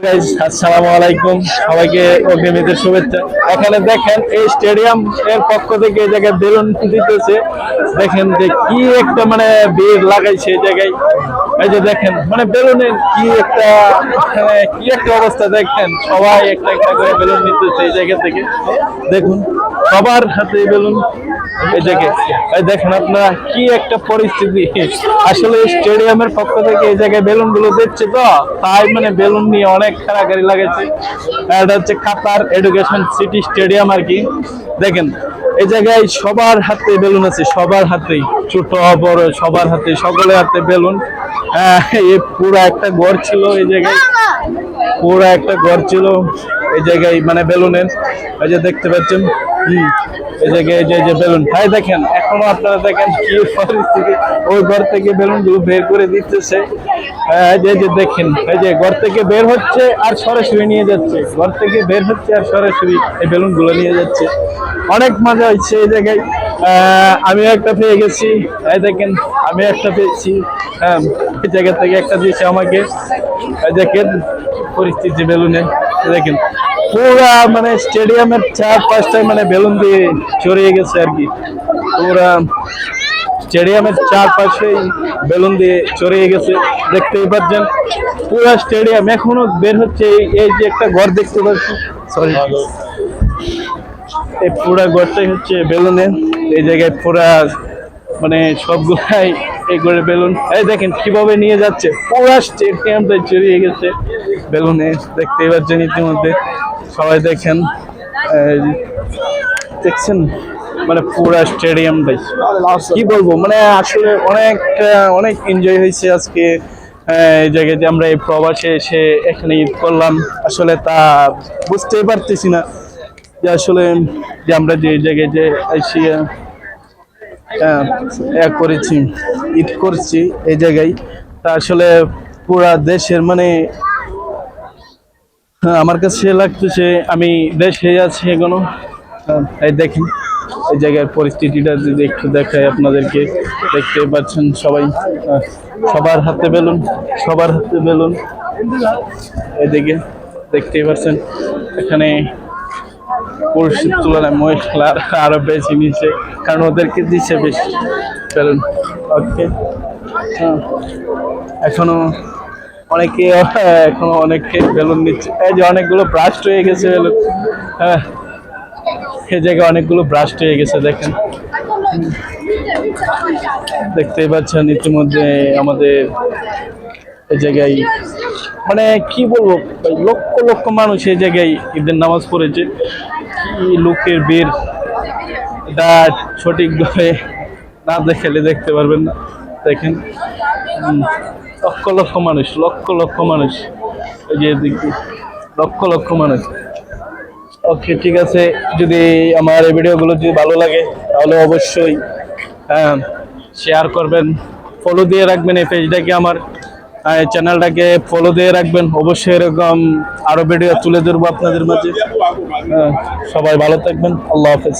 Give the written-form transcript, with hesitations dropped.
Guys আসসালামু আলাইকুম, সবাইকে অগ্রিমীদের শুভেচ্ছা। এখানে দেখেন এই স্টেডিয়াম এর পক্ষ থেকে এই জায়গায় বেলুন দিতেছে। দেখেন যে কি একটা মানে ভিড় লাগাইছে এই জায়গায়। এই যে দেখেন মানে বেলুনের কি একটা অবস্থা, দেখেন সবাই একটা একটা করে বেলুন নিতেছে এই জায়গা থেকে। দেখুন সবার হাতে বেলুন এই জায়গায়। এই দেখেন আপনারা কি একটা পরিস্থিতি। আসলে স্টেডিয়ামের পক্ষ থেকে এই জায়গায় বেলুন গুলো দিচ্ছে, তো তাই মানে বেলুন নিয়ে অনেক খেলাগাড়ি লাগাইছে। এটা হচ্ছে কাতার এডুকেশন সিটি স্টেডিয়াম আর কি। দেখেন এই জায়গায় সবার হাতে বেলুন আছে, সবার হাতেই, ছোট বড় সবার হাতে, সকলের হাতে বেলুন। এই পুরো একটা ঘর ছিল এই জায়গায়, পুরো একটা ঘর ছিল এই জায়গায় মানে বেলুনের। এই যে দেখতে পাচ্ছেন এই জায়গায় এই যে বেলুন ভাই দেখেন, এখনো আপনারা দেখেন কি পরিস্থিতি। ওই ঘর থেকে বেলুন গুলো বের করে দিতেছে। যে দেখেন এই যে ঘর থেকে বের হচ্ছে আর সরাসরি নিয়ে যাচ্ছে, ঘর থেকে বের হচ্ছে আর সরাসরি এই বেলুন গুলো নিয়ে যাচ্ছে। অনেক মজা হচ্ছে এই জায়গায়। আমিও একটা পেয়ে গেছি, এই দেখেন আমি একটা পেয়েছি। এই জায়গা থেকে একটা দিয়েছে আমাকে। দেখেন পরিস্থিতি বেলুনে, দেখেন পুরা মানে স্টেডিয়ামের 4-5টায় মানে বেলুন দিয়ে ছড়িয়ে গেছে আর কি। পুরা স্টেডিয়ামের 4 পাশেই বেলুন দিয়ে ছড়িয়ে গেছে, দেখতেই পাচ্ছেন পুরা স্টেডিয়াম। এখনো বের হচ্ছে, এই যে একটা ঘর দেখতে পাচ্ছি, সরি এই পুরা ঘরটাই হচ্ছে বেলুনে। এই জায়গায় পুরা মানে সবগুলাই এই করে বেলুন। এই দেখেন কিভাবে নিয়ে যাচ্ছে, পুরা স্টেডিয়ামটা ছড়িয়ে গেছে বেলুনে, দেখতেই পাচ্ছেন ইতিমধ্যে সবাই। দেখেন দেখছেন মানে পুরা স্টেডিয়ামটাই, কি বলবো মানে আসলে অনেক অনেক এনজয় হয়েছে আজকে এই জায়গায় যে আমরা এই প্রবাসে এসে এখানে ঈদ করলাম। আসলে তা বুঝতেই পারতেছি না যে আসলে যে আমরা যে জায়গায় যে এসে করেছি, ঈদ করছি এই জায়গায়, তা আসলে পুরা দেশের মানে আমার কাছে লাগতেছে আমি দেশে আছি এখনো। এই দেখেন এই জায়গার পরিস্থিতিটা যদি একটু দেখায় আপনাদেরকে, দেখতে পাচ্ছেন সবাই সবার হাতে বেলুন, সবার হাতে বেলুন। এদিকে দেখতেই পাচ্ছেন এখানে পুরুষের তুলনায় মহিলার আরো বেশি নিচ্ছে, কারণ ওদেরকে দিচ্ছে বেশি বেলুন। ওকে, এখনো অনেকে বেলুন নিচ্ছে। এই যে অনেকগুলো ব্রাস্ট হয়ে গেছে বেলুন, এই জায়গায় অনেকগুলো ব্রাস্ট হয়ে গেছে। দেখেন দেখতেই পাচ্ছেন ইতিমধ্যে আমাদের এই জায়গায় মানে কি বলবো, লক্ষ লক্ষ মানুষ এই জায়গায় ঈদের নামাজ পড়েছে। কি লোকের ভিড়, এটা সঠিকভাবে না দেখালে দেখতে পারবেন না। দেখেন লক্ষ লক্ষ মানুষ, লক্ষ লক্ষ মানুষ এই যে দেখি, লক্ষ লক্ষ মানুষ। ওকে, ঠিক আছে, যদি আমার এই ভিডিওগুলো যদি ভালো লাগে তাহলে অবশ্যই শেয়ার করবেন, ফলো দিয়ে রাখবেন এই পেজটাকে, আমার চ্যানেলটাকে ফলো দিয়ে রাখবেন। অবশ্যই এরকম আরো ভিডিও তুলে ধরবো আপনাদের মাঝে। সবাই ভালো থাকবেন, আল্লাহ হাফেজ।